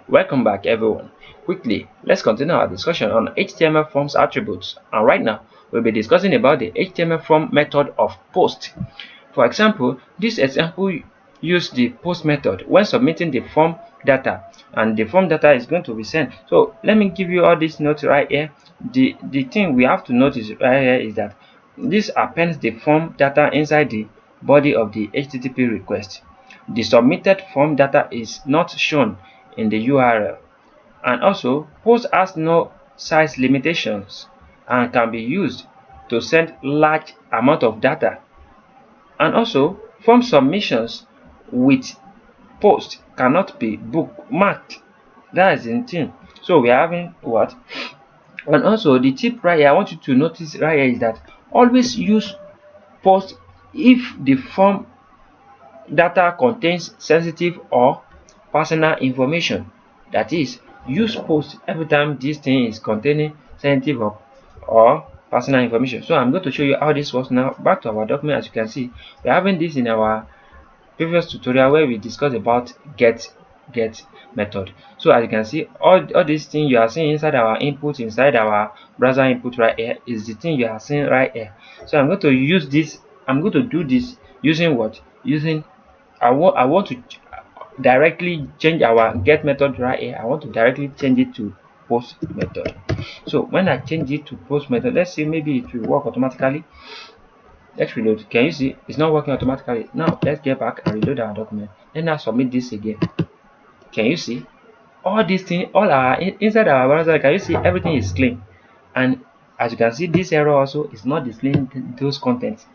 Welcome back everyone. Quickly, let's continue our discussion on HTML forms attributes, and right now we'll be discussing about the HTML form method of post. For example, this example use the post method when submitting the form data, and the form data is going to be sent. So let me give you all these notes right here. The thing we have to notice right here is that this appends the form data inside the body of the HTTP request. The submitted form data is not shown in the URL, and also post has no size limitations and can be used to send large amount of data. And also form submissions with post cannot be bookmarked. That is the thing. So we are having what? And also the tip right here I want you to notice right here is that always use post if the form data contains sensitive or personal information. That is, use post every time this thing is containing sensitive or personal information. So I'm going to show you how this works now. Back to our document. As you can see, we're having this in our previous tutorial where we discussed about get method. So as you can see, all these things you are seeing inside our input, inside our browser input right here, is the thing you are seeing right here. So I'm going to use this, I'm going to do this using what? Using I want to directly change our get method right here. I want to directly change it to post method. So when I change it to post method, let's say maybe it will work automatically. Let's reload. Can you see it's not working automatically? Now let's get back and reload our document. Then I submit this again. Can you see all these things, all our inside our browser? Can you see everything is clean? And as you can see, this error also is not displaying those contents.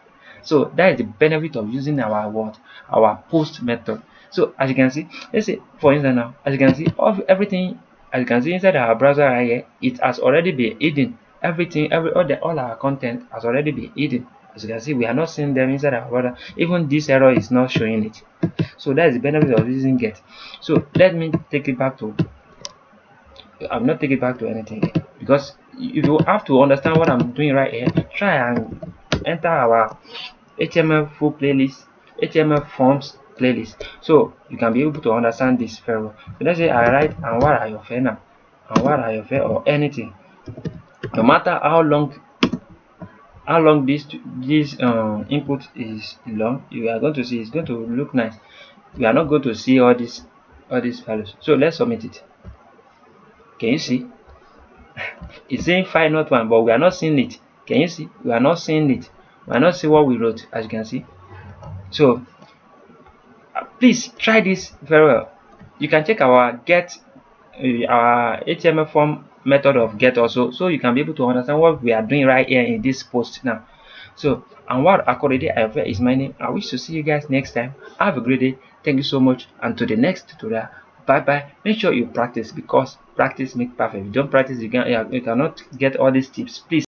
So that is the benefit of using our post method. So as you can see, let's say for instance now, as you can see, everything, as you can see inside our browser right here, it has already been hidden. Everything, all our content has already been hidden. As you can see, we are not seeing them inside our browser. Even this error is not showing it. So that is the benefit of using get. So let me take it back to, I'm not taking it back to anything, because if you have to understand what I'm doing right here, try and enter our HTML full playlist, HTML forms playlist, so you can be able to understand this very well. So let's say I write anwar ayofe now, anwar ayofe, or anything, no matter how long this input is long, you are going to see it's going to look nice. We are not going to see all these values. So let's submit it. Can you see it's saying file not one, but we are not seeing it? Can you see? We are not seeing it. We are not seeing what we wrote, as you can see. So please try this very well. You can check our get our HTML form method of get also, so you can be able to understand what we are doing right here in this post now. So Anwar akorede ayofe is my name. I wish to see you guys next time. Have a great day. Thank you so much, and to the next tutorial. Bye bye. Make sure you practice, because practice makes perfect. If you don't practice, you cannot get all these tips. Please